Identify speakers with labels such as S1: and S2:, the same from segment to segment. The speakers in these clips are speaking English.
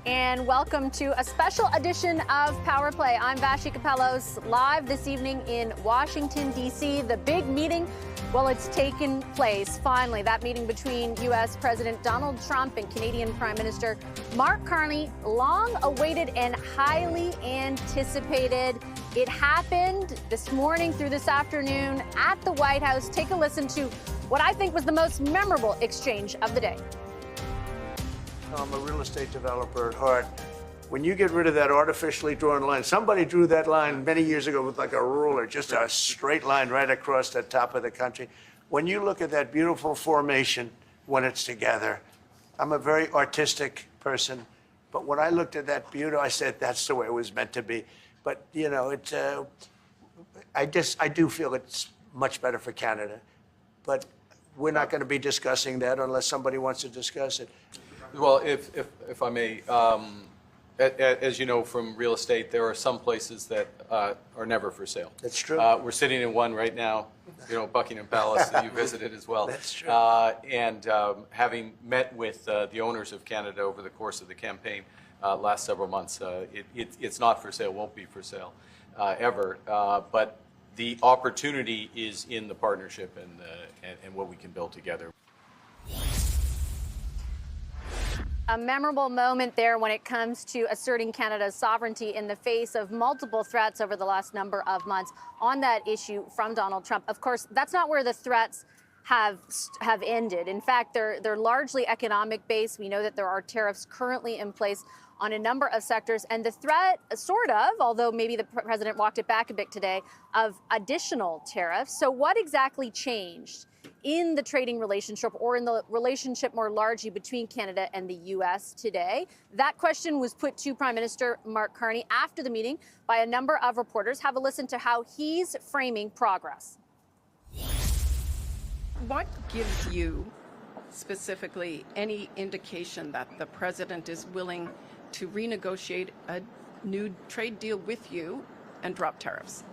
S1: And welcome to a special edition of Power Play. I'm Vashi Capellos, live this evening in Washington, D.C. The big meeting, well, it's taken place finally. That meeting between U.S. President Donald Trump and Canadian Prime Minister Mark Carney, long awaited and highly anticipated. It happened this morning through this afternoon at the White House. Take a listen to what I think was the most memorable exchange of the day.
S2: I'm a real estate developer at heart. When you get rid of that artificially drawn line, somebody drew that line many years ago with like a ruler, just a straight line right across the top of the country. When you look at that beautiful formation when it's together, I'm a very artistic person, but when I looked at that beauty, I said, that's the way it was meant to be. But, you know, I do feel it's much better for Canada, but we're not going to be discussing that unless somebody wants to discuss it.
S3: Well, if I may, as you know from real estate, there are some places that are never for sale.
S2: That's true.
S3: We're sitting in one right now, you know, Buckingham Palace that you visited as well.
S2: That's true.
S3: And having met with the owners of Canada over the course of the campaign last several months, it's not for sale, won't be for sale ever. But the opportunity is in the partnership and what we can build together.
S1: A memorable moment there when it comes to asserting Canada's sovereignty in the face of multiple threats over the last number of months on that issue from Donald Trump. Of course, that's not where the threats have ended. In fact, they're largely economic based. We know that there are tariffs currently in place on a number of sectors, and the threat, sort of, although maybe the president walked it back a bit today, of additional tariffs. So what exactly changed in the trading relationship, or in the relationship more largely between Canada and the U.S. today? That question was put to Prime Minister Mark Carney after the meeting by a number of reporters. Have a listen to how he's framing progress.
S4: What gives you specifically any indication that the president is willing to renegotiate a new trade deal with you and drop tariffs?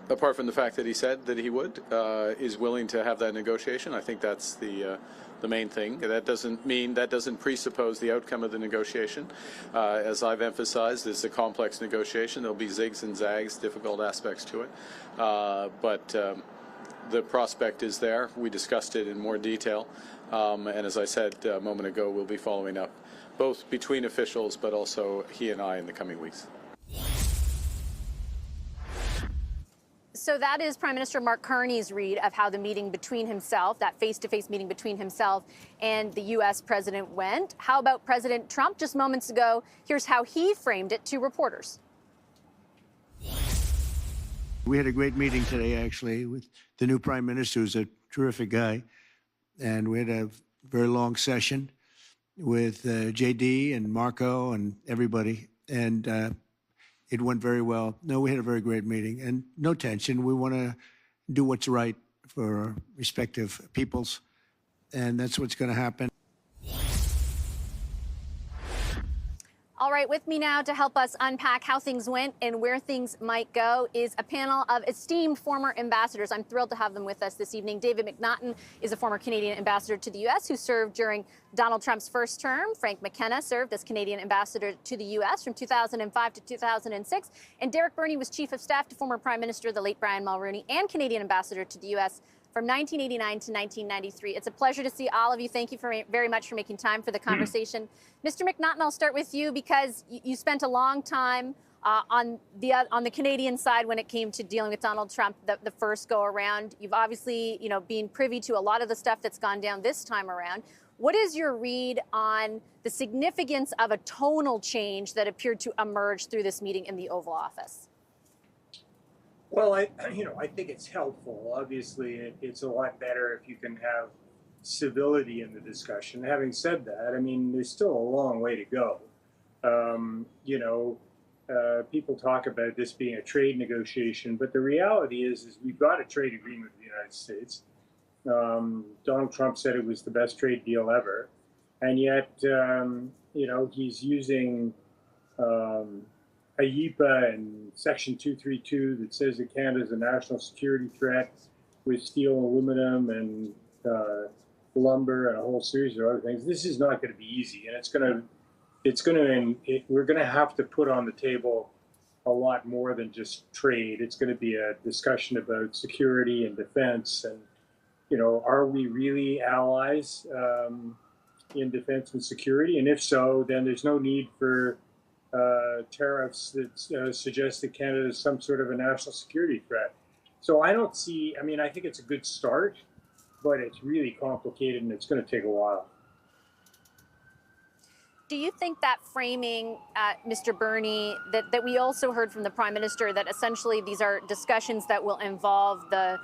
S5: Apart from the fact that he said that he would, is willing to have that negotiation, I think that's the main thing. That doesn't presuppose the outcome of the negotiation. As I've emphasized, it's a complex negotiation. There'll be zigs and zags, difficult aspects to it, but the prospect is there. We discussed it in more detail, and as I said a moment ago, we'll be following up both between officials, but also he and I in the coming weeks.
S1: So that is Prime Minister Mark Carney's read of how the meeting between himself, that face-to-face meeting between himself and the U.S. president went. How about President Trump just moments ago? Here's how he framed it to reporters.
S2: We had a great meeting today, actually, with the new Prime Minister, who's a terrific guy. And we had a very long session with J.D. and Marco and everybody. And it went very well. No, we had a very great meeting and no tension. We want to do what's right for our respective peoples, and that's what's going to happen.
S1: All right, with me now to help us unpack how things went and where things might go is a panel of esteemed former ambassadors. I'm thrilled to have them with us this evening. David McNaughton is a former Canadian ambassador to the U.S. who served during Donald Trump's first term. Frank McKenna served as Canadian ambassador to the U.S. from 2005 to 2006. And Derek Burney was chief of staff to former Prime Minister, the late Brian Mulroney, and Canadian ambassador to the U.S. from 1989 to 1993. It's a pleasure to see all of you. Thank you very much for making time for the conversation. Mr. McNaughton, I'll start with you because you spent a long time on the Canadian side when it came to dealing with Donald Trump the first go around. You've obviously, been privy to a lot of the stuff that's gone down this time around. What is your read on the significance of a tonal change that appeared to emerge through this meeting in the Oval Office?
S6: Well, I think it's helpful. Obviously, it's a lot better if you can have civility in the discussion. Having said that, I mean, there's still a long way to go. People talk about this being a trade negotiation, but the reality is we've got a trade agreement with the United States. Donald Trump said it was the best trade deal ever, and yet, he's using IEEPA and Section 232 that says that Canada is a national security threat with steel and aluminum and lumber and a whole series of other things. This is not going to be easy, and we're going to have to put on the table a lot more than just trade. It's going to be a discussion about security and defense, and are we really allies in defense and security? And if so, then there's no need for tariffs that suggest that Canada is some sort of a national security threat. So I don't see, I think it's a good start, but it's really complicated and it's going to take a while.
S1: Do you think that framing, Mr. Bernie, that we also heard from the Prime Minister, that essentially these are discussions that will involve the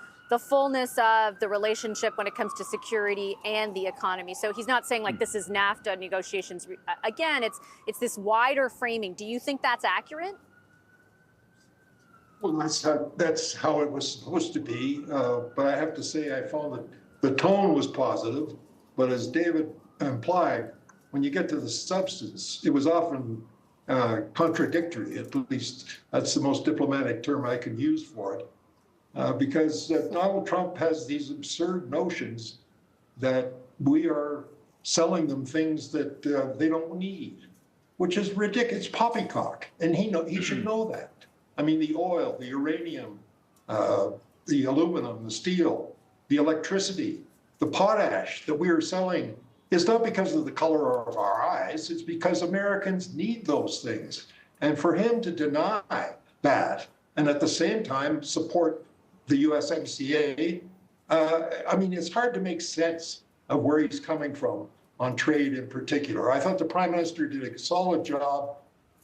S1: fullness of the relationship when it comes to security and the economy? So he's not saying like this is NAFTA negotiations. Again, it's this wider framing. Do you think that's accurate?
S7: Well, that's how it was supposed to be. But I have to say, I found that the tone was positive. But as David implied, when you get to the substance, it was often contradictory. At least that's the most diplomatic term I could use for it. Because Donald Trump has these absurd notions that we are selling them things that they don't need, which is ridiculous. It's poppycock, and he should know that. I mean, the oil, the uranium, the aluminum, the steel, the electricity, the potash that we are selling is not because of the color of our eyes. It's because Americans need those things. And for him to deny that and at the same time support the USMCA, it's hard to make sense of where he's coming from on trade in particular. I thought the Prime Minister did a solid job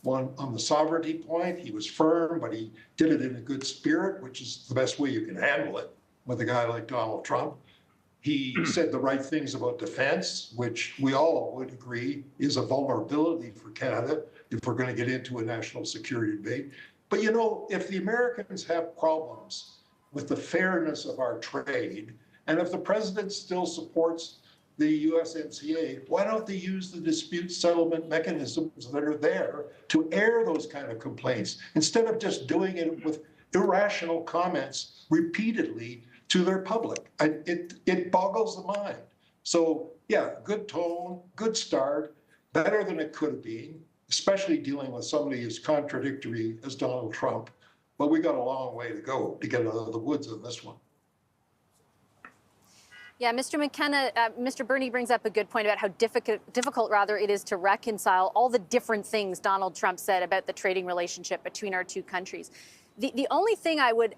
S7: on the sovereignty point. He was firm, but he did it in a good spirit, which is the best way you can handle it with a guy like Donald Trump. He said the right things about defense, which we all would agree is a vulnerability for Canada if we're going to get into a national security debate. But if the Americans have problems with the fairness of our trade, and if the president still supports the USMCA, why don't they use the dispute settlement mechanisms that are there to air those kind of complaints instead of just doing it with irrational comments repeatedly to their public? It boggles the mind. So yeah, good tone, good start, better than it could have been, especially dealing with somebody as contradictory as Donald Trump. But we got a long way to go to get out of the woods on this one.
S1: Yeah, Mr. McKenna, Mr. Bernie brings up a good point about how difficult it is to reconcile all the different things Donald Trump said about the trading relationship between our two countries. The only thing I would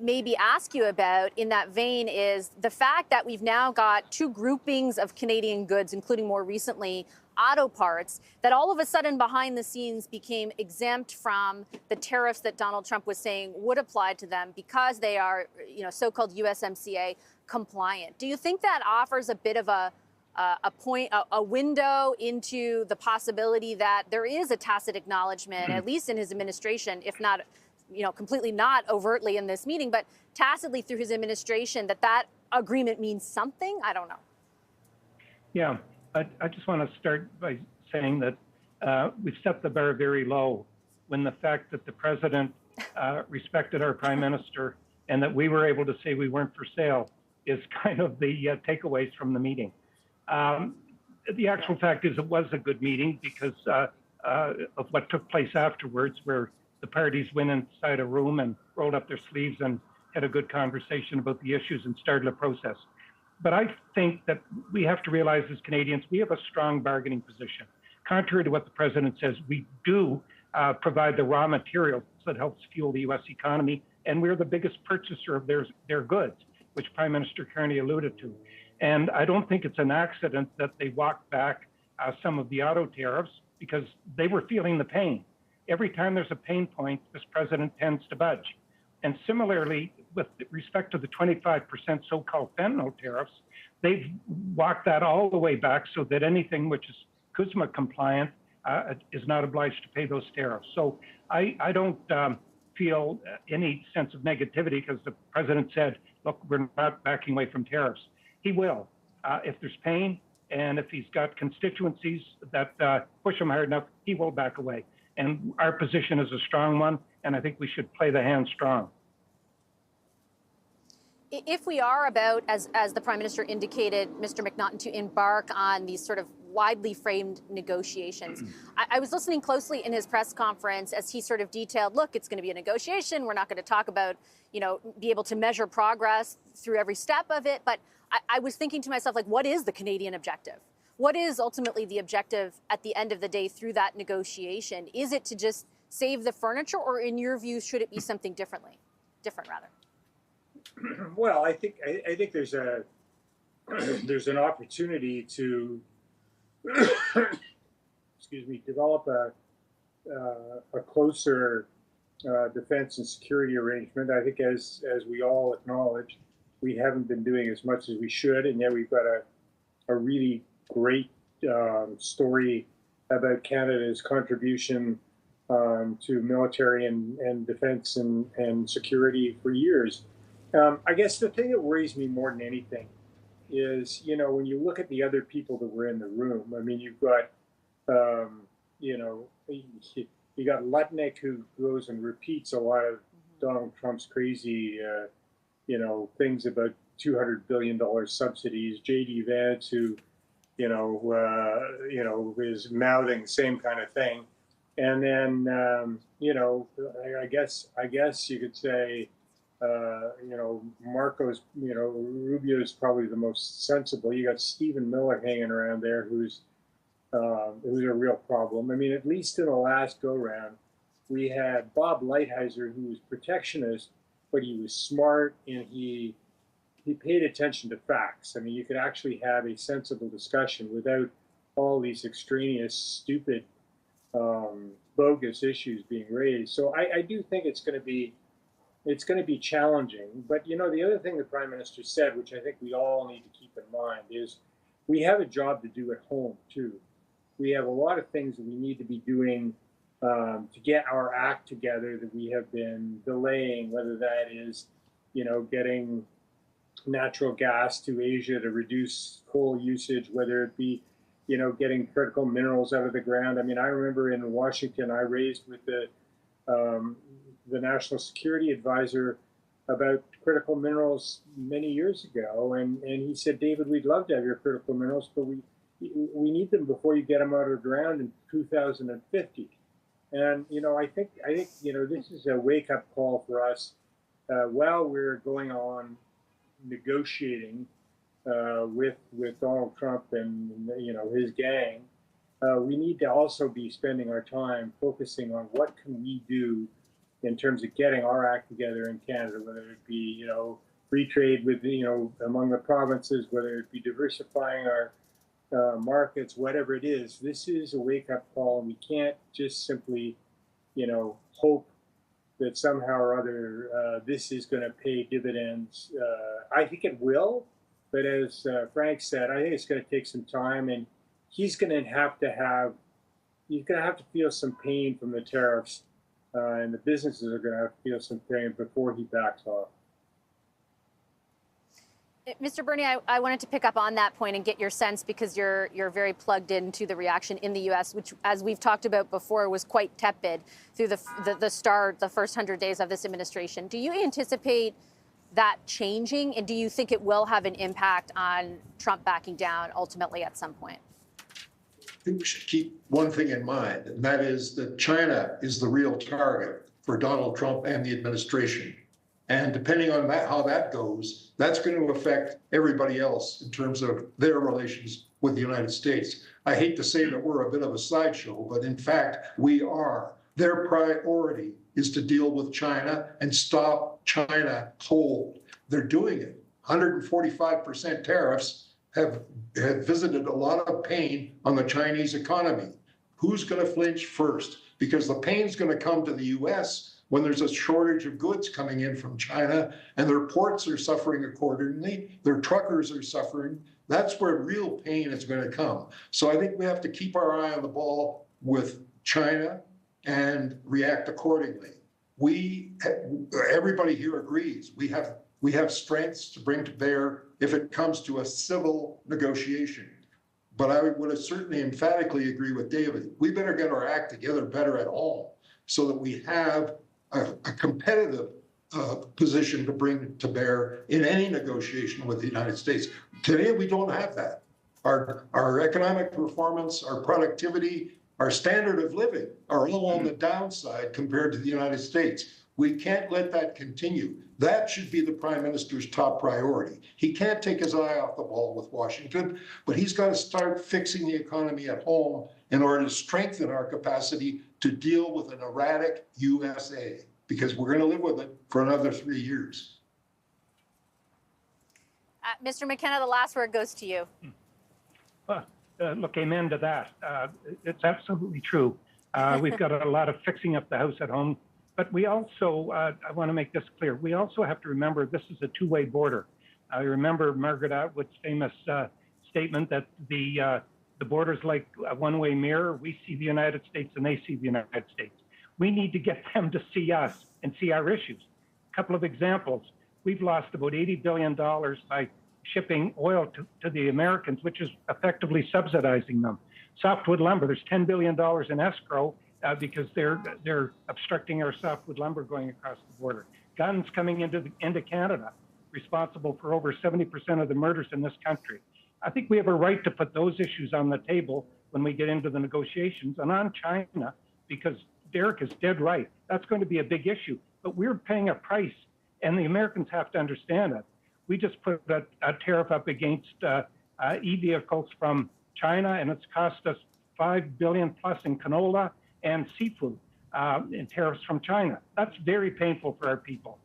S1: maybe ask you about in that vein is the fact that we've now got two groupings of Canadian goods, including more recently auto parts, that all of a sudden behind the scenes became exempt from the tariffs that Donald Trump was saying would apply to them because they are, so-called USMCA compliant. Do you think that offers a bit of a window into the possibility that there is a tacit acknowledgement, at least in his administration, if not, completely not overtly in this meeting, but tacitly through his administration, that agreement means something? I don't know.
S8: Yeah, I just want to start by saying that we've set the bar very low when the fact that the president respected our prime minister and that we were able to say we weren't for sale is kind of the takeaways from the meeting. The actual fact is it was a good meeting because of what took place afterwards, where the parties went inside a room and rolled up their sleeves and had a good conversation about the issues and started a process. But I think that we have to realize as Canadians, we have a strong bargaining position. Contrary to what the president says, we do provide the raw materials that helps fuel the U.S. economy, and we're the biggest purchaser of their goods, which Prime Minister Carney alluded to. And I don't think it's an accident that they walked back some of the auto tariffs because they were feeling the pain. Every time there's a pain point, this president tends to budge. And similarly, with respect to the 25% so-called fentanyl tariffs, they've walked that all the way back so that anything which is CUSMA compliant is not obliged to pay those tariffs. So I don't feel any sense of negativity because the president said, look, we're not backing away from tariffs. He will. If there's pain and if he's got constituencies that push him hard enough, he will back away. And our position is a strong one, and I think we should play the hand strong.
S1: If we are about, as the Prime Minister indicated, Mr. McNaughton, to embark on these sort of widely framed negotiations, I was listening closely in his press conference as he sort of detailed, look, it's going to be a negotiation. We're not going to talk about, be able to measure progress through every step of it. But I was thinking to myself, like, what is the Canadian objective? What is ultimately the objective at the end of the day through that negotiation? Is it to just save the furniture, or in your view, should it be something different?
S6: Well, I think there's an opportunity to develop a closer defense and security arrangement. I think, as we all acknowledge, we haven't been doing as much as we should, and yet we've got a really great story about Canada's contribution to military and defense and security for years. I guess the thing that worries me more than anything is, when you look at the other people that were in the room, I mean, you've got, you got Lutnick, who goes and repeats a lot of Donald Trump's crazy, things about $200 billion subsidies. J.D. Vance, who, is mouthing the same kind of thing. And then, I guess you could say, Marco's, Rubio's probably the most sensible. You got Stephen Miller hanging around there, who's a real problem. I mean, at least in the last go-round, we had Bob Lighthizer, who was protectionist, but he was smart and he paid attention to facts. I mean, you could actually have a sensible discussion without all these extraneous, stupid, bogus issues being raised. So I do think it's going to be challenging. But, the other thing the Prime Minister said, which I think we all need to keep in mind, is we have a job to do at home, too. We have a lot of things that we need to be doing to get our act together that we have been delaying, whether that is, getting natural gas to Asia to reduce coal usage, whether it be, getting critical minerals out of the ground. I mean, I remember in Washington, I raised with the National Security Advisor about critical minerals many years ago, and he said, David, we'd love to have your critical minerals, but we need them before you get them out of the ground in 2050. And I think this is a wake-up call for us while we're going on negotiating with Donald Trump and his gang. We need to also be spending our time focusing on what can we do in terms of getting our act together in Canada, whether it be, free trade with, among the provinces, whether it be diversifying our markets, whatever it is. This is a wake-up call, and we can't just simply, hope that somehow or other this is going to pay dividends. I think it will, but as Frank said, I think it's going to take some time, and he's going to have to feel some pain from the tariffs. And the businesses are going to have to feel some pain before he backs off.
S1: Mr. Bernie, I wanted to pick up on that point and get your sense, because you're very plugged into the reaction in the U.S., which, as we've talked about before, was quite tepid through the first 100 days of this administration. Do you anticipate that changing, and do you think it will have an impact on Trump backing down ultimately at some point?
S7: I think we should keep one thing in mind, and that is that China is the real target for Donald Trump and the administration. And depending on how that goes, that's going to affect everybody else in terms of their relations with the United States. I hate to say that we're a bit of a sideshow, but in fact, we are. Their priority is to deal with China and stop China cold. They're doing it. 145% tariffs have visited a lot of pain on the Chinese economy. Who's going to flinch first? Because the pain's going to come to the U.S. when there's a shortage of goods coming in from China, and their ports are suffering accordingly, their truckers are suffering. That's where real pain is going to come. So I think we have to keep our eye on the ball with China and react accordingly. Everybody here agrees. We have strengths to bring to bear if it comes to a civil negotiation. But I would certainly emphatically agree with David. We better get our act together better at home so that we have a competitive position to bring to bear in any negotiation with the United States. Today, we don't have that. Our economic performance, our productivity, our standard of living are all on the downside compared to the United States. We can't let that continue. That should be the Prime Minister's top priority. He can't take his eye off the ball with Washington, but he's got to start fixing the economy at home in order to strengthen our capacity to deal with an erratic USA, because we're going to live with it for another 3 years.
S1: Mr. McKenna, the last word goes to you.
S8: Look, amen to that. It's absolutely true. We've got a lot of fixing up the house at home. But we also, I want to make this clear, we also have to remember this is a two-way border. I remember Margaret Atwood's famous statement that the border's like a one-way mirror. We see the United States and they see the United States. We need to get them to see us and see our issues. A couple of examples. We've lost about $80 billion by shipping oil to the Americans, which is effectively subsidizing them. Softwood lumber, there's $10 billion in escrow because they're obstructing our softwood lumber going across the border. Guns coming into Canada, responsible for over 70% of the murders in this country. I think we have a right to put those issues on the table when we get into the negotiations. And on China, because Derek is dead right, that's going to be a big issue. But we're paying a price, and the Americans have to understand it. We just put a tariff up against e-vehicles from China, and it's cost us $5 billion plus in canola and seafood in tariffs from China. That's very painful for our people.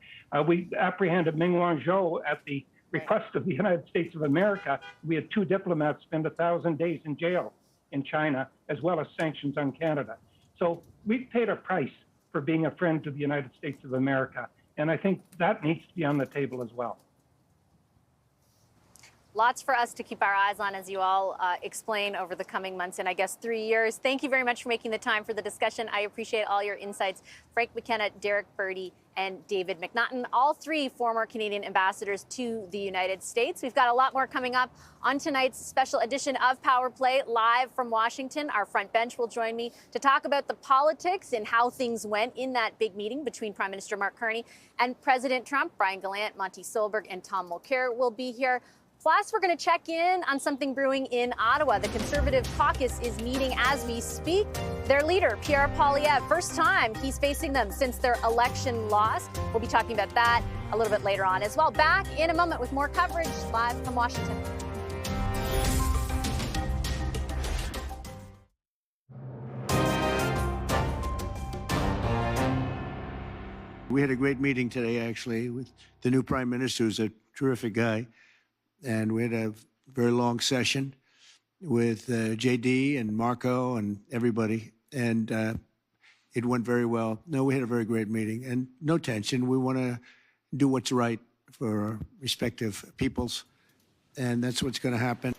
S8: We apprehended Meng Wanzhou at the request of the United States of America. We had 2 diplomats spend 1,000 days in jail in China, as well as sanctions on Canada. So we've paid a price for being a friend to the United States of America, and I think that needs to be on the table as well.
S1: Lots for us to keep our eyes on, as you all explain over the coming months and I guess 3 years. Thank you very much for making the time for the discussion. I appreciate all your insights. Frank McKenna, Derek Birdie, and David McNaughton, all 3 former Canadian ambassadors to the United States. We've got a lot more coming up on tonight's special edition of Power Play, live from Washington. Our front bench will join me to talk about the politics and how things went in that big meeting between Prime Minister Mark Carney and President Trump. Brian Gallant, Monty Solberg, and Tom Mulcair will be here. Plus, we're going to check in on something brewing in Ottawa. The Conservative caucus is meeting as we speak. Their leader, Pierre Poilievre, first time he's facing them since their election loss. We'll be talking about that a little bit later on as well. Back in a moment with more coverage live from Washington.
S2: We had a great meeting today, actually, with the new Prime Minister, who's a terrific guy. And we had a very long session with JD and Marco and everybody. And it went very well. No, we had a very great meeting and no tension. We want to do what's right for our respective peoples. And that's what's going to happen.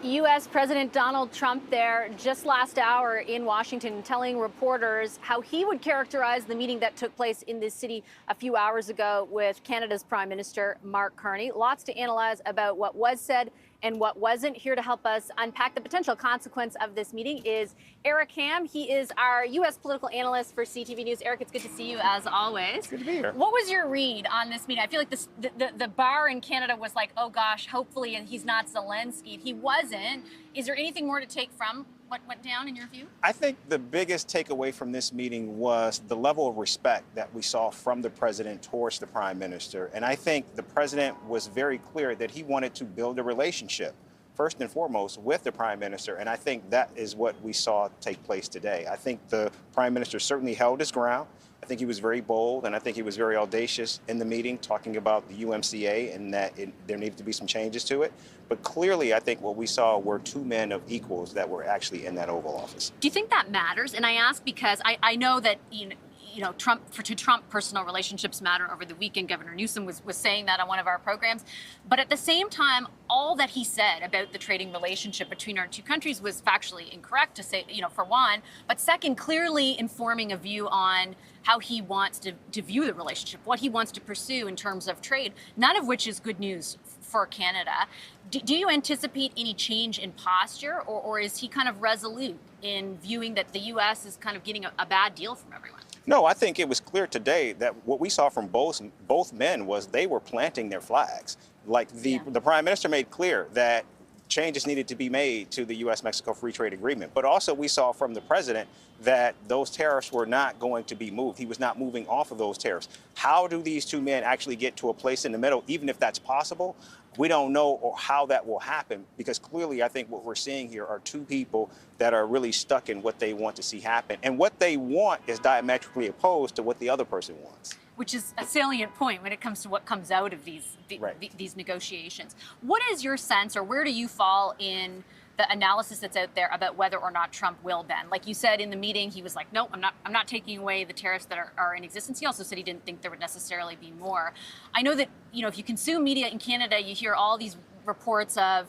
S1: U.S. President Donald Trump there just last hour in Washington telling reporters how he would characterize the meeting that took place in this city a few hours ago with Canada's Prime Minister Mark Carney. Lots to analyze about what was said and what wasn't. Here to help us unpack the potential consequence of this meeting is Eric Ham. He is our U.S. political analyst for CTV News. Eric, it's good to see you as always.
S9: Good to be here.
S1: What was your read on this meeting? I feel like the bar in Canada was like, oh gosh, hopefully he's not Zelensky. He wasn't. Is there anything more to take from what went down in your view?
S9: I think the biggest takeaway from this meeting was the level of respect that we saw from the president towards the prime minister. And I think the president was very clear that he wanted to build a relationship, first and foremost, with the prime minister. And I think that is what we saw take place today. I think the prime minister certainly held his ground. I think he was very bold, and I think he was very audacious in the meeting, talking about the UMCA and that there needed to be some changes to it. But clearly, I think what we saw were 2 men of equals that were actually in that Oval Office.
S1: Do you think that matters? And I ask because I know that Trump personal relationships matter over the weekend. Governor Newsom was saying that on one of our programs. But at the same time, all that he said about the trading relationship between our two countries was factually incorrect, to say, for one. But second, clearly informing a view on how he wants to view the relationship, what he wants to pursue in terms of trade, none of which is good news for Canada. Do you anticipate any change in posture, or is he kind of resolute in viewing that the U.S. is kind of getting a bad deal from everyone?
S9: No, I think it was clear today that what we saw from both men was they were planting their flags. Like the Prime Minister made clear that changes needed to be made to the U.S.-Mexico Free Trade Agreement. But also we saw from the president that those tariffs were not going to be moved. He was not moving off of those tariffs. How do these two men actually get to a place in the middle, even if that's possible? We don't know how that will happen, because clearly I think what we're seeing here are two people that are really stuck in what they want to see happen. And what they want is diametrically opposed to what the other person wants.
S1: Which is a salient point when it comes to what comes out of these negotiations. What is your sense, or where do you fall in the analysis that's out there about whether or not Trump will bend? Like you said in the meeting, he was like, no, I'm not taking away the tariffs that are in existence. He also said he didn't think there would necessarily be more. I know that, if you consume media in Canada, you hear all these reports of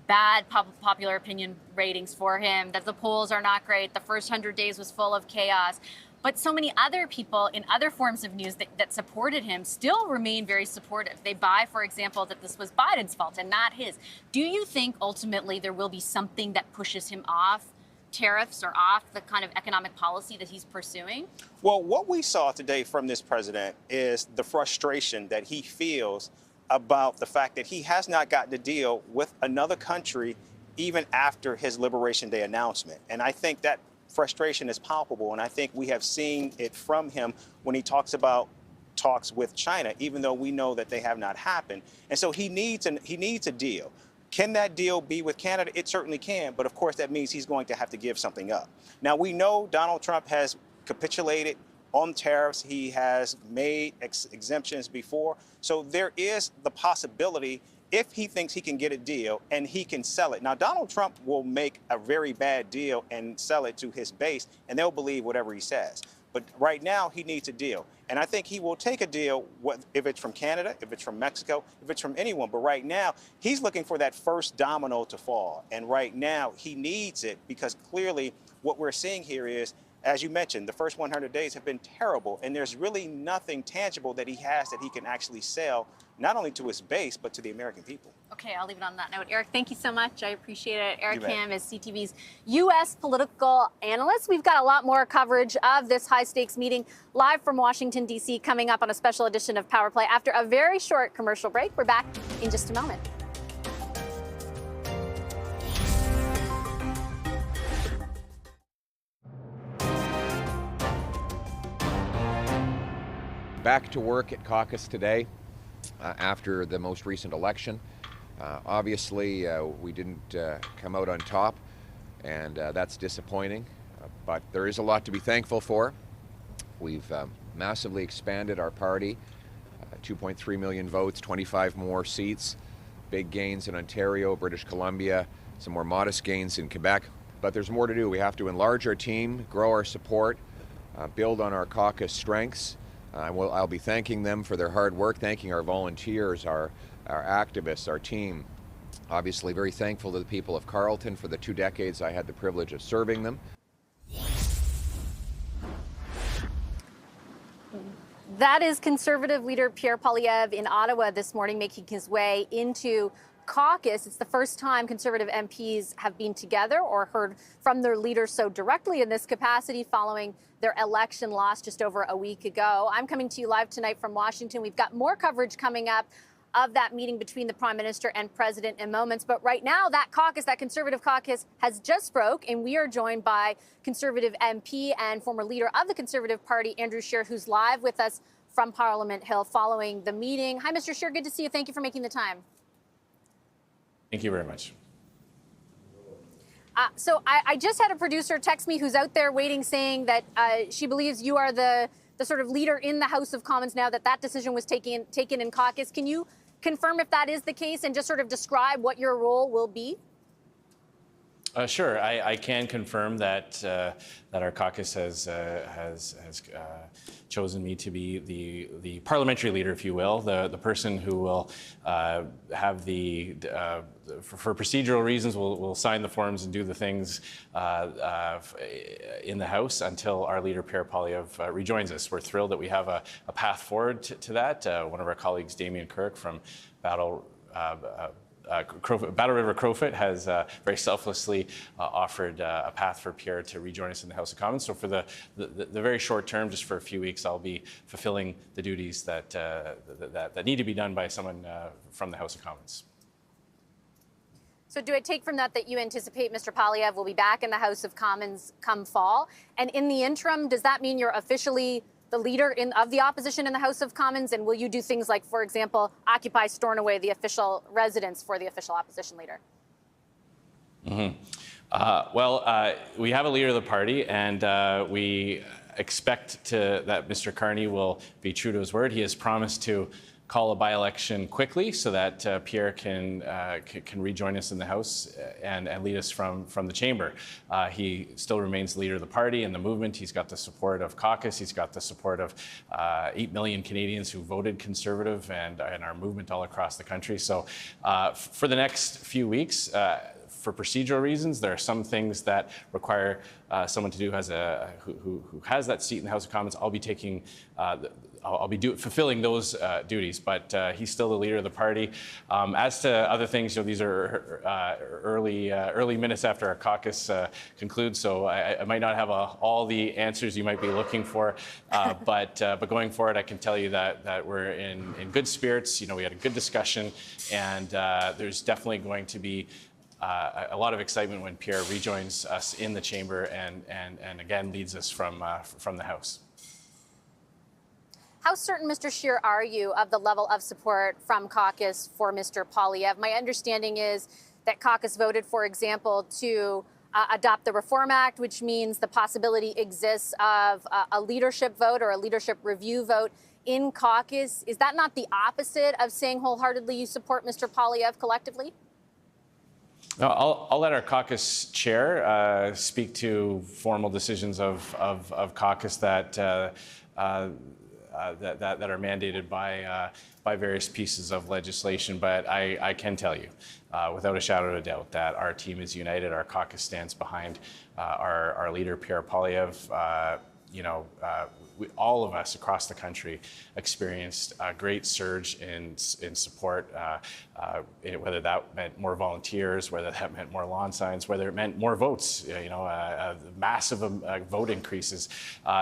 S1: bad popular opinion ratings for him, that the polls are not great, the first 100 days was full of chaos. But so many other people in other forms of news that supported him still remain very supportive. They buy, for example, that this was Biden's fault and not his. Do you think ultimately there will be something that pushes him off tariffs or off the kind of economic policy that he's pursuing?
S9: Well, what we saw today from this president is the frustration that he feels about the fact that he has not gotten a deal with another country even after his Liberation Day announcement. And I think that frustration is palpable, and I think we have seen it from him when he talks about talks with China, even though we know that they have not happened. And so he needs a deal. Can that deal be with Canada? It certainly can, but of course that means he's going to have to give something up. Now, we know Donald Trump has capitulated on tariffs. He has made exemptions before. So there is the possibility, if he thinks he can get a deal and he can sell it. Now, Donald Trump will make a very bad deal and sell it to his base, and they'll believe whatever he says. But right now, he needs a deal. And I think he will take a deal, if it's from Canada, if it's from Mexico, if it's from anyone. But right now, he's looking for that first domino to fall. And right now, he needs it, because clearly what we're seeing here is, as you mentioned, the first 100 days have been terrible, and there's really nothing tangible that he has that he can actually sell, not only to his base, but to the American people.
S1: Okay, I'll leave it on that note. Eric, thank you so much. I appreciate it. Eric Ham is CTV's U.S. political analyst. We've got a lot more coverage of this high-stakes meeting live from Washington, D.C., coming up on a special edition of Power Play after a very short commercial break. We're back in just a moment.
S10: Back to work at caucus today after the most recent election. Obviously, we didn't come out on top, and that's disappointing, but there is a lot to be thankful for. We've massively expanded our party, 2.3 million votes, 25 more seats, big gains in Ontario, British Columbia, some more modest gains in Quebec, but there's more to do. We have to enlarge our team, grow our support, build on our caucus strengths. I'll be thanking them for their hard work, thanking our volunteers, our activists, our team. Obviously very thankful to the people of Carleton for the 2 decades I had the privilege of serving them.
S1: That is Conservative leader Pierre Poilievre in Ottawa this morning, making his way into caucus. It's the first time Conservative MPs have been together or heard from their leaders so directly in this capacity following their election loss just over a week ago. I'm coming to you live tonight from Washington. We've got more coverage coming up of that meeting between the Prime Minister and President in moments. But right now, that caucus, that Conservative caucus, has just broke, and we are joined by Conservative MP and former leader of the Conservative Party, Andrew Scheer, who's live with us from Parliament Hill following the meeting. Hi, Mr. Scheer. Good to see you. Thank you for making the time.
S11: Thank you very much.
S1: So I just had a producer text me who's out there waiting, saying that she believes you are the sort of leader in the House of Commons now, that decision was taken in caucus. Can you confirm if that is the case and just sort of describe what your role will be?
S11: Sure, I can confirm that that our caucus has chosen me to be the parliamentary leader, if you will, the person who will have for procedural reasons, will sign the forms and do the things in the House until our leader Pierre Poilievre rejoins us. We're thrilled that we have a path forward to that. One of our colleagues, Damien Kirk from Battle River Crowfoot has very selflessly offered a path for Pierre to rejoin us in the House of Commons. So for the very short term, just for a few weeks, I'll be fulfilling the duties that need to be done by someone from the House of Commons.
S1: So do I take from that you anticipate Mr. Poilievre will be back in the House of Commons come fall? And in the interim, does that mean you're officially the leader of the opposition in the House of Commons? And will you do things like, for example, occupy Stornoway, the official residence for the official opposition leader?
S11: We have a leader of the party, and we expect that Mr. Carney will be true to his word. He has promised to call a by-election quickly so that Pierre can rejoin us in the House and lead us from the chamber. He still remains the leader of the party and the movement. He's got the support of caucus. He's got the support of 8 million Canadians who voted Conservative and our movement all across the country. So for the next few weeks, for procedural reasons, there are some things that require someone to do who has that seat in the House of Commons. I'll be taking fulfilling those duties, but he's still the leader of the party. As to other things, these are early minutes after our caucus concludes, so I might not have all the answers you might be looking for, but going forward, I can tell you that we're in good spirits. We had a good discussion, and there's definitely going to be a lot of excitement when Pierre rejoins us in the chamber and again leads us from the House.
S1: How certain, Mr. Scheer, are you of the level of support from caucus for Mr. Poilievre? My understanding is that caucus voted, for example, to adopt the Reform Act, which means the possibility exists of a leadership vote or a leadership review vote in caucus. Is that not the opposite of saying wholeheartedly you support Mr. Poilievre collectively?
S11: I'll let our caucus chair speak to formal decisions of caucus that are mandated by various pieces of legislation. But I can tell you, without a shadow of a doubt, that our team is united. Our caucus stands behind our leader, Pierre Poilievre. All of us across the country experienced a great surge in support, whether that meant more volunteers, whether that meant more lawn signs, whether it meant more votes, massive vote increases.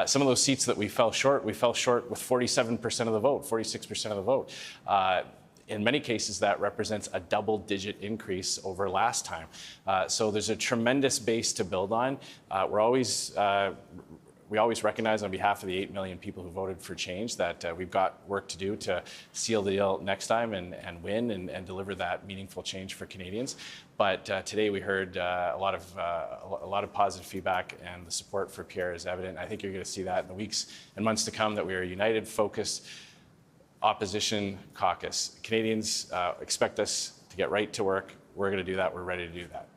S11: Some of those seats that we fell short with 47% of the vote, 46% of the vote. In many cases, that represents a double-digit increase over last time. So there's a tremendous base to build on. We always recognize on behalf of the 8 million people who voted for change that we've got work to do to seal the deal next time and win and deliver that meaningful change for Canadians. But today we heard a lot of positive feedback, and the support for Pierre is evident. I think you're going to see that in the weeks and months to come, that we are a united, focused opposition caucus. Canadians expect us to get right to work. We're going to do that. We're ready to do that.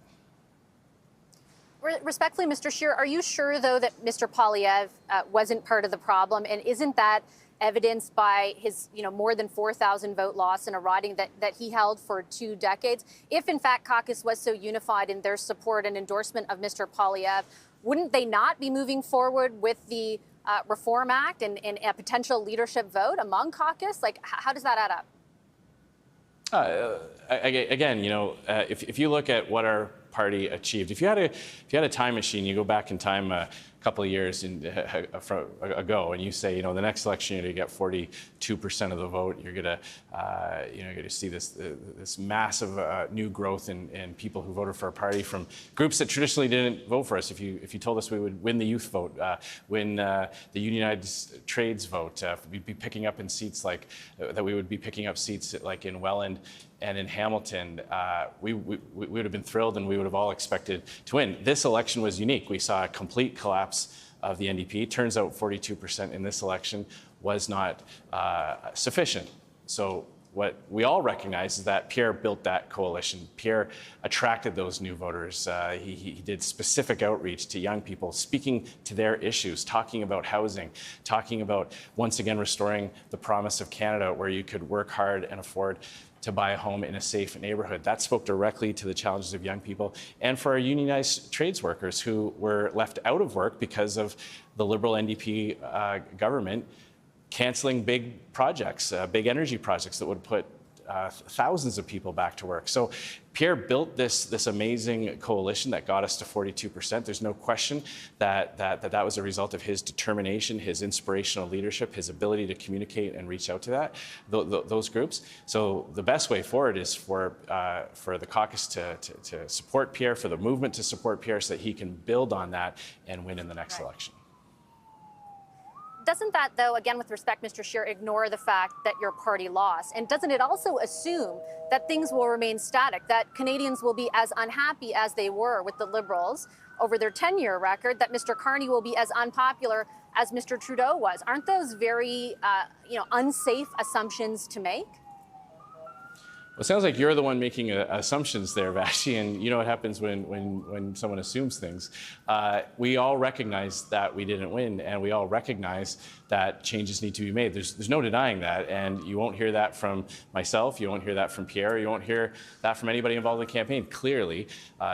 S1: Respectfully, Mr. Scheer, are you sure, though, that Mr. Poilievre wasn't part of the problem? And isn't that evidenced by his, more than 4,000 vote loss in a riding that he held for 2 decades? If, in fact, caucus was so unified in their support and endorsement of Mr. Poilievre, wouldn't they not be moving forward with the Reform Act and a potential leadership vote among caucus? How does that add up?
S11: Again, if you look at what our party achieved, if you had a time machine, you go back in time a couple of years ago, and you say, the next election you're going to get 42% of the vote. You're going to see this massive new growth in people who voted for our party from groups that traditionally didn't vote for us. If you told us we would win the youth vote, win the United Trades vote, we'd be picking up in seats like in Welland and in Hamilton, we would have been thrilled, and we would have all expected to win. This election was unique. We saw a complete collapse of the NDP. Turns out 42% in this election was not sufficient. So what we all recognize is that Pierre built that coalition. Pierre attracted those new voters. He did specific outreach to young people, speaking to their issues, talking about housing, talking about, once again, restoring the promise of Canada where you could work hard and afford to buy a home in a safe neighborhood. That spoke directly to the challenges of young people and for our unionized trades workers who were left out of work because of the Liberal NDP government canceling big projects, big energy projects that would put thousands of people back to work. So Pierre built this amazing coalition that got us to 42%. There's no question that was a result of his determination, his inspirational leadership, his ability to communicate and reach out to those groups. So the best way forward is for the caucus to support Pierre, for the movement to support Pierre so that he can build on that and win in the next election.
S1: Doesn't that, though, again, with respect, Mr. Scheer, ignore the fact that your party lost? And doesn't it also assume that things will remain static, that Canadians will be as unhappy as they were with the Liberals over their 10-year record, that Mr. Carney will be as unpopular as Mr. Trudeau was? Aren't those very, unsafe assumptions to make?
S11: Well, it sounds like you're the one making assumptions there, Vashi, and you know what happens when someone assumes things. We all recognize that we didn't win, and we all recognize that changes need to be made. There's no denying that, and you won't hear that from myself, you won't hear that from Pierre, you won't hear that from anybody involved in the campaign. Clearly,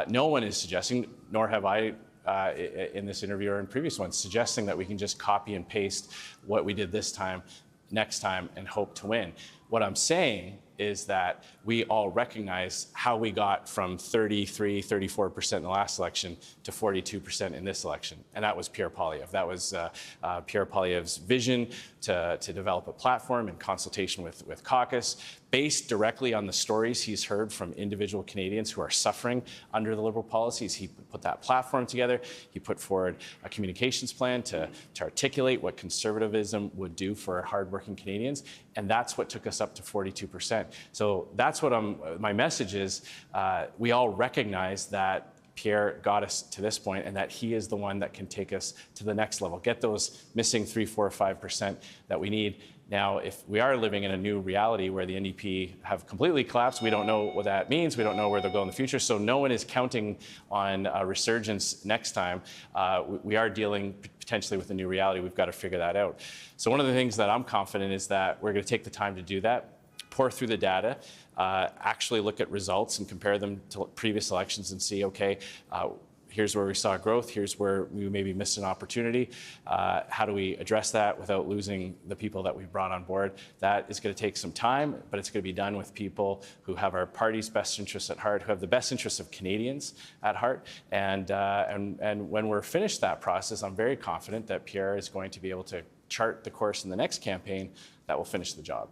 S11: no one is suggesting, nor have I in this interview or in previous ones, suggesting that we can just copy and paste what we did this time, next time, and hope to win. What I'm saying is that we all recognize how we got from 33, 34% in the last election to 42% in this election. And that was Pierre Poilievre. That was Pierre Poilievre's vision to develop a platform in consultation with caucus, based directly on the stories he's heard from individual Canadians who are suffering under the Liberal policies. He put that platform together. He put forward a communications plan to articulate what conservatism would do for hardworking Canadians. And that's what took us up to 42%. So that's what my message is. We all recognize that Pierre got us to this point and that he is the one that can take us to the next level, get those missing 3, 4, 5% that we need. Now, if we are living in a new reality where the NDP have completely collapsed, we don't know what that means. We don't know where they'll go in the future. So no one is counting on a resurgence next time. We are dealing potentially with a new reality. We've got to figure that out. So one of the things that I'm confident is that we're going to take the time to do that, pour through the data, actually look at results and compare them to previous elections and see, okay, here's where we saw growth, here's where we maybe missed an opportunity. How do we address that without losing the people that we've brought on board? That is going to take some time, but it's going to be done with people who have our party's best interests at heart, who have the best interests of Canadians at heart. And when we're finished that process, I'm very confident that Pierre is going to be able to chart the course in the next campaign that will finish the job.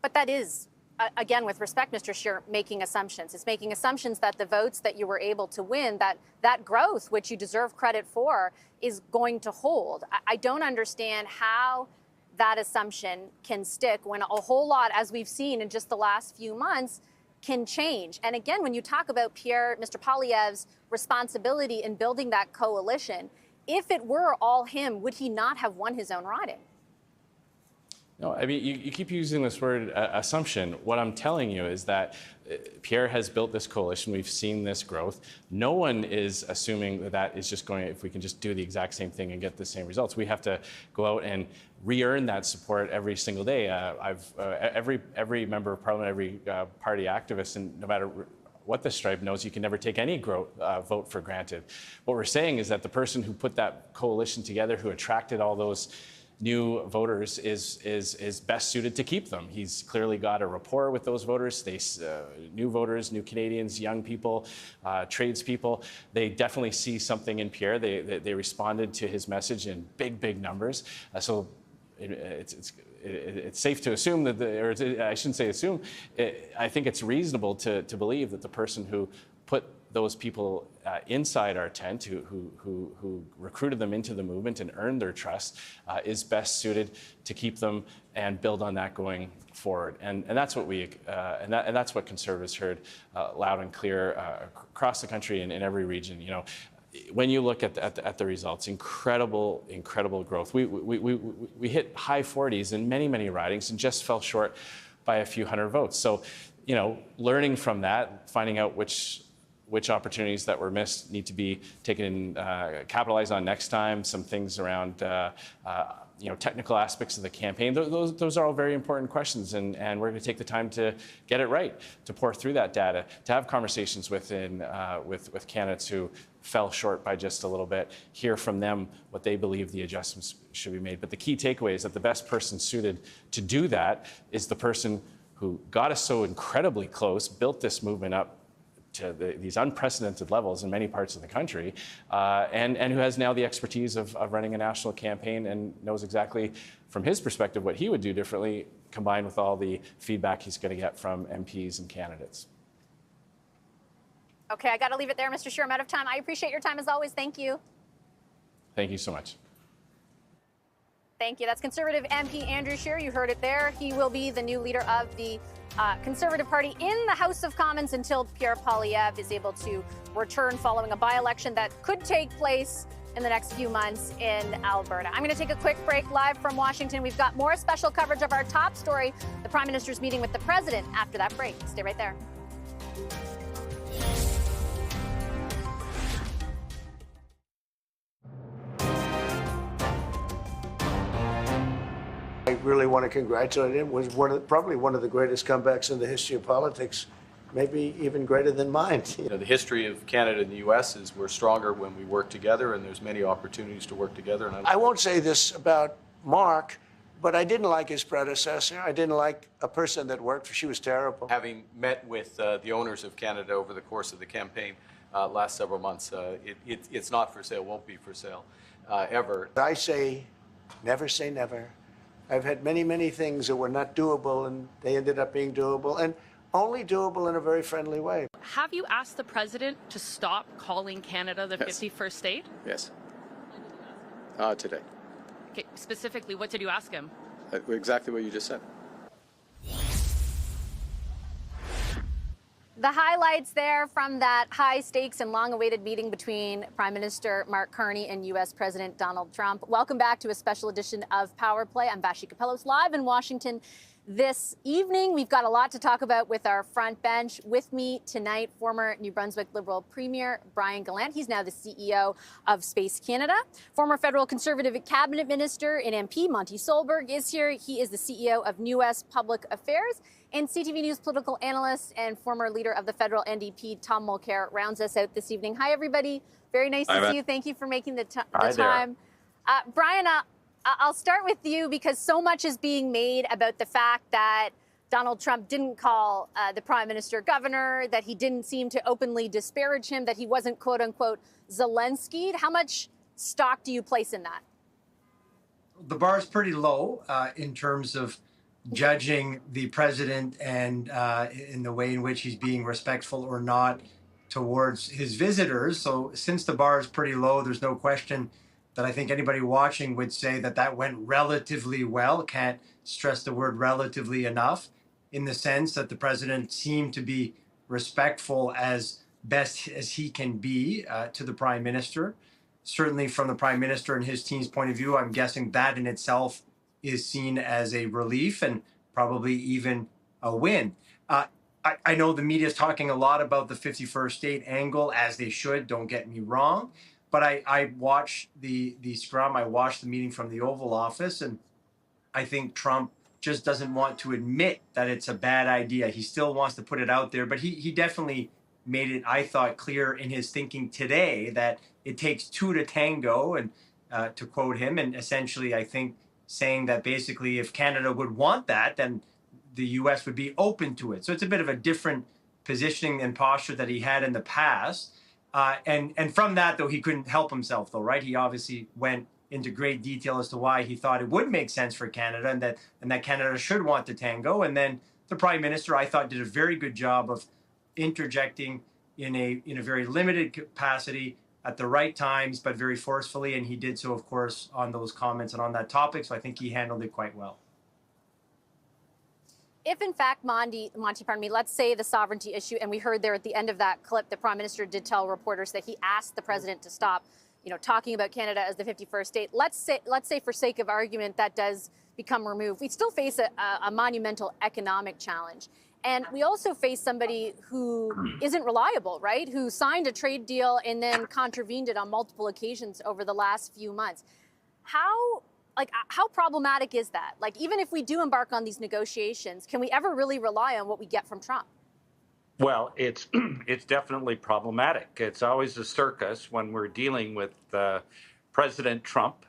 S1: But that is, again, with respect, Mr. Scheer, making assumptions. It's making assumptions that the votes that you were able to win, that growth, which you deserve credit for, is going to hold. I don't understand how that assumption can stick when a whole lot, as we've seen in just the last few months, can change. And again, when you talk about Mr. Poilievre's responsibility in building that coalition, if it were all him, would he not have won his own riding?
S11: No, I mean, you keep using this word assumption. What I'm telling you is that Pierre has built this coalition. We've seen this growth. No one is assuming that is just going, if we can just do the exact same thing and get the same results. We have to go out and re-earn that support every single day. Every member of parliament, every party activist, and no matter what the stripe knows, you can never take any vote for granted. What we're saying is that the person who put that coalition together, who attracted all those new voters, is best suited to keep them. He's clearly got a rapport with those voters. New voters, new Canadians, young people, tradespeople, they definitely see something in Pierre. They responded to his message in big numbers. So it's safe to assume that, I shouldn't say assume, I think it's reasonable to believe that the person who put those people inside our tent, who recruited them into the movement and earned their trust, is best suited to keep them and build on that going forward. And that's what that's what Conservatives heard loud and clear across the country and in every region. You know, when you look at the results, incredible growth. We hit high 40s in many ridings and just fell short by a few hundred votes. So, you know, learning from that, finding out which opportunities that were missed need to be taken, capitalized on next time. Some things around, you know, technical aspects of the campaign. Those are all very important questions, and we're going to take the time to get it right, to pour through that data, to have conversations with candidates who fell short by just a little bit, hear from them what they believe the adjustments should be made. But the key takeaway is that the best person suited to do that is the person who got us so incredibly close, built this movement up to these unprecedented levels in many parts of the country, and who has now the expertise of running a national campaign and knows exactly, from his perspective, what he would do differently, combined with all the feedback he's going to get from MPs and candidates.
S1: Okay, I got to leave it there, Mr. Scheer. I'm out of time. I appreciate your time as always. Thank you.
S11: Thank you so much.
S1: Thank you. That's Conservative MP Andrew Scheer. You heard it there. He will be the new leader of the Conservative Party in the House of Commons until Pierre Poilievre is able to return following a by-election that could take place in the next few months in Alberta. I'm going to take a quick break live from Washington. We've got more special coverage of our top story, the Prime Minister's meeting with the President, after that break. Stay right there.
S2: I really want to congratulate him. It was probably one of the greatest comebacks in the history of politics, maybe even greater than mine.
S3: You know, the history of Canada and the U.S. is we're stronger when we work together, and there's many opportunities to work together. And
S2: I won't say this about Mark, but I didn't like his predecessor. I didn't like a person that worked for. She was terrible.
S3: Having met with the owners of Canada over the course of the campaign last several months, it's not for sale, won't be for sale ever.
S2: I say never. I've had many things that were not doable, and they ended up being doable, and only doable in a very friendly way.
S12: Have you asked the president to stop calling Canada the 51st state?
S5: Yes. Today.
S12: Okay, specifically, what did you ask him?
S5: Exactly what you just said.
S1: The highlights there from that high stakes and long awaited meeting between Prime Minister Mark Carney and U.S. President Donald Trump. Welcome back to a special edition of Power Play. I'm Vashi Kapelos, live in Washington this evening. We've got a lot to talk about with our front bench. With me tonight, former New Brunswick Liberal Premier Brian Gallant. He's now the CEO of Space Canada. Former federal Conservative Cabinet Minister and MP Monty Solberg is here. He is the CEO of U.S. Public Affairs. And CTV News political analyst and former leader of the federal NDP, Tom Mulcair, rounds us out this evening. Hi, everybody. Very nice to see you. Thank you for making the time. Brian, I'll start with you because so much is being made about the fact that Donald Trump didn't call the Prime Minister governor, that he didn't seem to openly disparage him, that he wasn't, quote unquote, Zelensky'd. How much stock do you place in that?
S13: The bar is pretty low in terms of judging the president and in the way in which he's being respectful or not towards his visitors. So since the bar is pretty low, there's no question that I think anybody watching would say that that went relatively well. Can't stress the word relatively enough, in the sense that the president seemed to be respectful as best as he can be to the prime minister. Certainly from the prime minister and his team's point of view, I'm guessing that in itself is seen as a relief and probably even a win. I know the media is talking a lot about the 51st state angle, as they should, don't get me wrong. But I watched the scrum, I watched the meeting from the Oval Office, and I think Trump just doesn't want to admit that it's a bad idea. He still wants to put it out there, but he definitely made it, I thought, clear in his thinking today that it takes two to tango, and to quote him, and essentially, I think, saying that basically if Canada would want that, then the U.S. would be open to it. So it's a bit of a different positioning and posture that he had in the past. And from that, though, he couldn't help himself, though, right? He obviously went into great detail as to why he thought it would make sense for Canada and that Canada should want to tango. And then the Prime Minister, I thought, did a very good job of interjecting in a very limited capacity at the right times, but very forcefully. And he did so, of course, on those comments and on that topic. So I think he handled it quite well.
S1: if in fact, Monty, pardon me, let's say the sovereignty issue, and we heard there at the end of that clip, the Prime Minister did tell reporters that he asked the president to stop, talking about Canada as the 51st state. Let's say for sake of argument that does become removed. We still face a monumental economic challenge. And we also face somebody who isn't reliable, right? Who signed a trade deal and then contravened it on multiple occasions over the last few months. How problematic is that? Like, even if we do embark on these negotiations, can we ever really rely on what we get from Trump?
S14: Well, it's definitely problematic. It's always a circus when we're dealing with President Trump.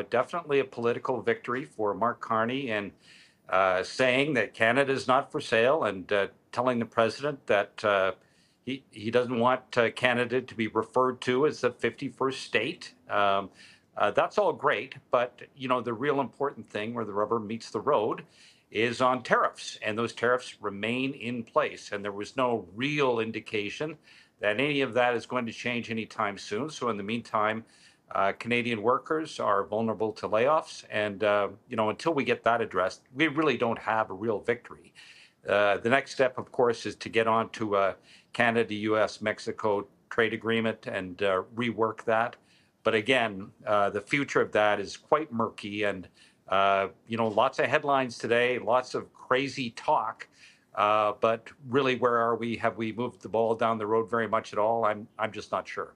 S14: Definitely a political victory for Mark Carney and saying that Canada is not for sale and telling the president that he doesn't want Canada to be referred to as the 51st state. That's all great, but the real important thing where the rubber meets the road is on tariffs, and those tariffs remain in place. And there was no real indication that any of that is going to change anytime soon. So in the meantime, Canadian workers are vulnerable to layoffs. And, until we get that addressed, we really don't have a real victory. The next step, of course, is to get on to a Canada-U.S. Mexico trade agreement and rework that. But again, the future of that is quite murky, and lots of headlines today, lots of crazy talk. But really, where are we? Have we moved the ball down the road very much at all? I'm just not sure.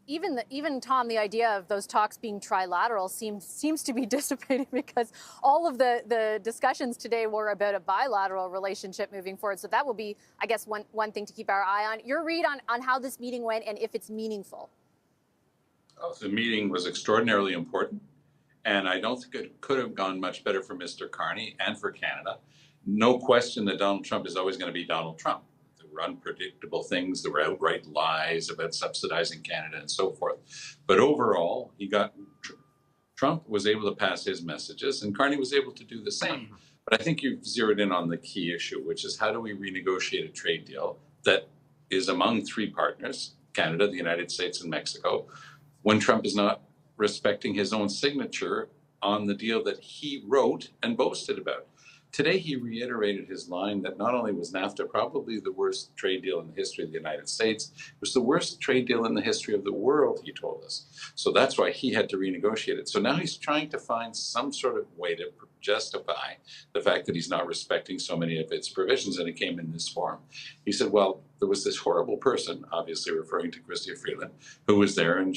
S1: Even Tom, the idea of those talks being trilateral seems to be dissipating, because all of the discussions today were about a bilateral relationship moving forward. So that will be, I guess, one thing to keep our eye on. Your read on how this meeting went and if it's meaningful.
S15: Oh, the meeting was extraordinarily important, and I don't think it could have gone much better for Mr. Carney and for Canada. No question that Donald Trump is always going to be Donald Trump. There were unpredictable things, there were outright lies about subsidizing Canada and so forth. But overall, Trump was able to pass his messages, and Carney was able to do the same. But I think you've zeroed in on the key issue, which is how do we renegotiate a trade deal that is among three partners, Canada, the United States, and Mexico, when Trump is not respecting his own signature on the deal that he wrote and boasted about. Today, he reiterated his line that not only was NAFTA probably the worst trade deal in the history of the United States, it was the worst trade deal in the history of the world, he told us. So that's why he had to renegotiate it. So now he's trying to find some sort of way to justify the fact that he's not respecting so many of its provisions, and it came in this form. He said, well, there was this horrible person, obviously referring to Chrystia Freeland, who was there, and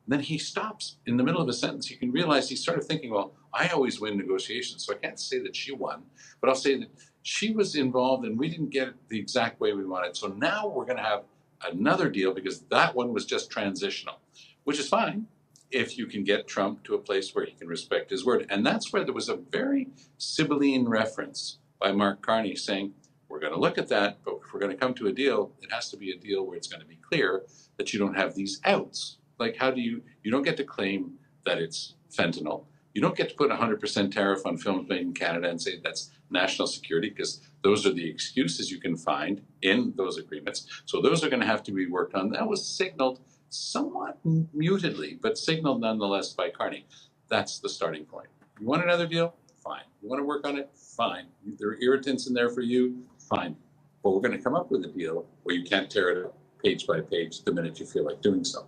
S15: then he stops in the middle of a sentence. You can realize he's sort of thinking, well, I always win negotiations, so I can't say that she won, but I'll say that she was involved and we didn't get it the exact way we wanted. So now we're going to have another deal because that one was just transitional, which is fine if you can get Trump to a place where he can respect his word. And that's where there was a very Sibylline reference by Mark Carney saying, we're going to look at that, but if we're going to come to a deal, it has to be a deal where it's going to be clear that you don't have these outs. Like, how do you don't get to claim that it's fentanyl. You don't get to put 100% tariff on films made in Canada and say that's national security, because those are the excuses you can find in those agreements. So those are going to have to be worked on. That was signaled somewhat mutedly, but signaled nonetheless by Carney. That's the starting point. You want another deal? Fine. You want to work on it? Fine. There are irritants in there for you? Fine. But we're going to come up with a deal where you can't tear it up page by page the minute you feel like doing so.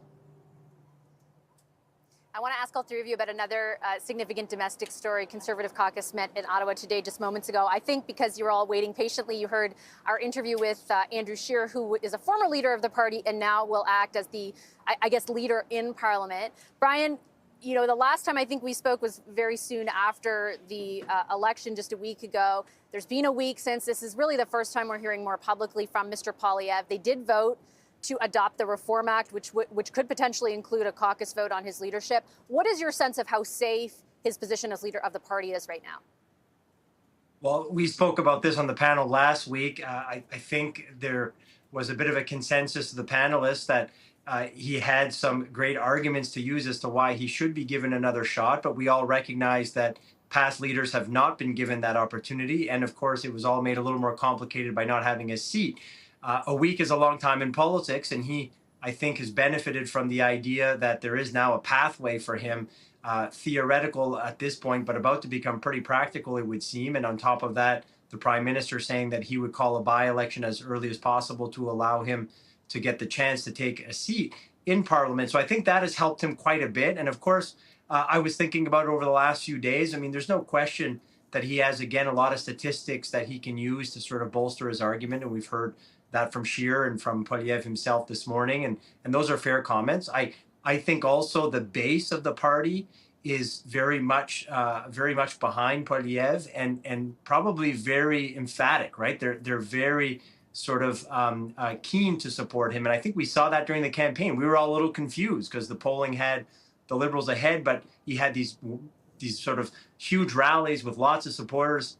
S1: I want to ask all three of you about another significant domestic story. Conservative caucus met in Ottawa today, just moments ago. I think because you were all waiting patiently, you heard our interview with Andrew Scheer, who is a former leader of the party and now will act as the, I guess, leader in Parliament. Brian, you know, the last time I think we spoke was very soon after the election, just a week ago. There's been a week since. This is really the first time we're hearing more publicly from Mr. Poilievre. They did vote to adopt the Reform Act, which could potentially include a caucus vote on his leadership. What is your sense of how safe his position as leader of the party is right now?
S13: Well, we spoke about this on the panel last week. I think there was a bit of a consensus of the panelists that he had some great arguments to use as to why he should be given another shot, but we all recognize that past leaders have not been given that opportunity. And of course, it was all made a little more complicated by not having a seat. A week is a long time in politics, and he I think has benefited from the idea that there is now a pathway for him, theoretical at this point, but about to become pretty practical, it would seem. And on top of that, the Prime Minister saying that he would call a by-election as early as possible to allow him to get the chance to take a seat in Parliament. So I think that has helped him quite a bit. And of course, I was thinking about it over the last few days. I mean, there's no question that he has, again, a lot of statistics that he can use to sort of bolster his argument. And we've heard that from Scheer and from Poilievre himself this morning. And those are fair comments. I think also the base of the party is very much behind Poilievre and probably very emphatic, right? They're very sort of keen to support him. And I think we saw that during the campaign. We were all a little confused because the polling had the Liberals ahead, but he had these sort of huge rallies with lots of supporters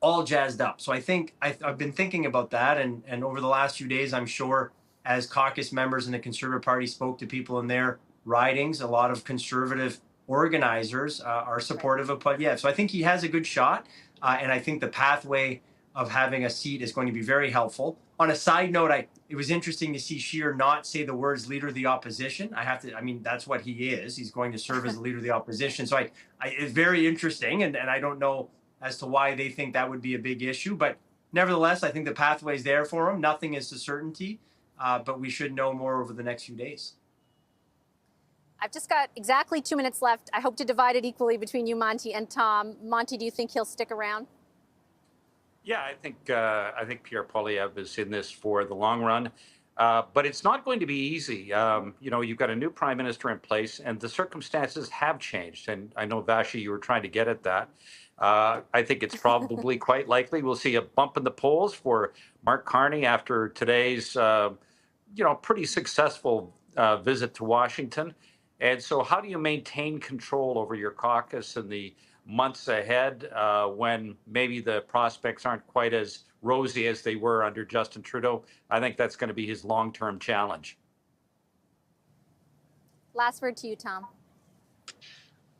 S13: all jazzed up. So I think I've been thinking about that. And over the last few days, I'm sure as caucus members in the Conservative Party spoke to people in their ridings, a lot of Conservative organizers are supportive of Poilievre. So I think he has a good shot. And I think the pathway of having a seat is going to be very helpful. On a side note, it was interesting to see Scheer not say the words leader of the opposition. I mean, that's what he is. He's going to serve as the leader of the opposition. So it's very interesting. And I don't know as to why they think that would be a big issue. But nevertheless, I think the pathway is there for him. Nothing is to certainty, but we should know more over the next few days.
S1: I've just got exactly 2 minutes left. I hope to divide it equally between you, Monty, and Tom. Monty, do you think he'll stick around?
S14: Yeah, I think Pierre Poilievre is in this for the long run, but it's not going to be easy. You've got a new prime minister in place, and the circumstances have changed. And I know, Vashi, you were trying to get at that. I think it's probably quite likely we'll see a bump in the polls for Mark Carney after today's, pretty successful visit to Washington. And so how do you maintain control over your caucus in the months ahead when maybe the prospects aren't quite as rosy as they were under Justin Trudeau? I think that's going to be his long-term challenge.
S1: Last word to you, Tom.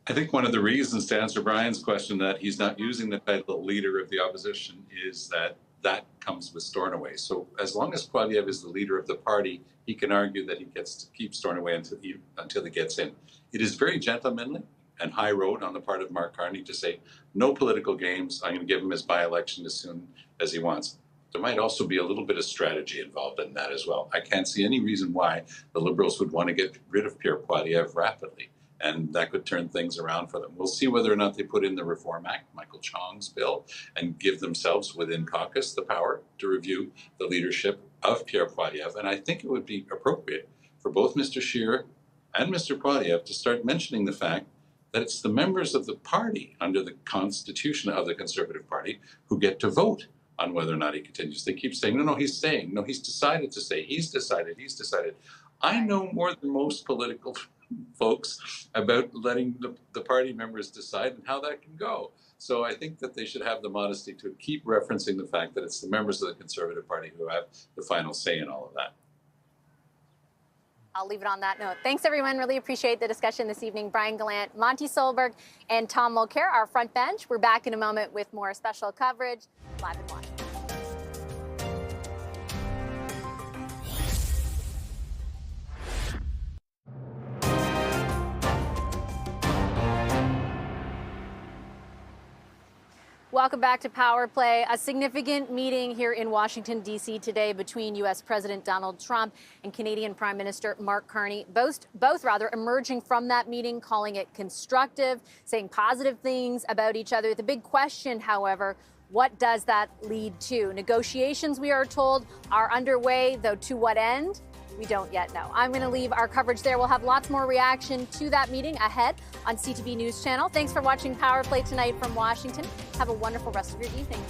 S15: I think one of the reasons, to answer Brian's question, that he's not using the title leader of the opposition is that comes with Stornoway. So as long as Poilievre is the leader of the party, he can argue that he gets to keep Stornoway until he gets in. It is very gentlemanly and high road on the part of Mark Carney to say, no political games, I'm going to give him his by-election as soon as he wants. There might also be a little bit of strategy involved in that as well. I can't see any reason why the Liberals would want to get rid of Pierre Poilievre rapidly, and that could turn things around for them. We'll see whether or not they put in the Reform Act, Michael Chong's bill, and give themselves within caucus the power to review the leadership of Pierre Poilievre. And I think it would be appropriate for both Mr. Scheer and Mr. Poilievre to start mentioning the fact that it's the members of the party under the constitution of the Conservative Party who get to vote on whether or not he continues. They keep saying, no, he's staying. No, he's decided to stay. He's decided. I know more than most political folks about letting the party members decide and how that can go. So I think that they should have the modesty to keep referencing the fact that it's the members of the Conservative Party who have the final say in all of that.
S1: I'll leave it on that note. Thanks, everyone. Really appreciate the discussion this evening. Brian Gallant, Monty Solberg, and Tom Mulcair, our front bench. We're back in a moment with more special coverage live in Washington. Welcome back to Power Play. A significant meeting here in Washington, D.C. today between U.S. President Donald Trump and Canadian Prime Minister Mark Carney, both emerging from that meeting, calling it constructive, saying positive things about each other. The big question, however, what does that lead to? Negotiations, we are told, are underway, though to what end? We don't yet know. I'm going to leave our coverage there. We'll have lots more reaction to that meeting ahead on CTV News Channel. Thanks for watching Power Play tonight from Washington. Have a wonderful rest of your evening.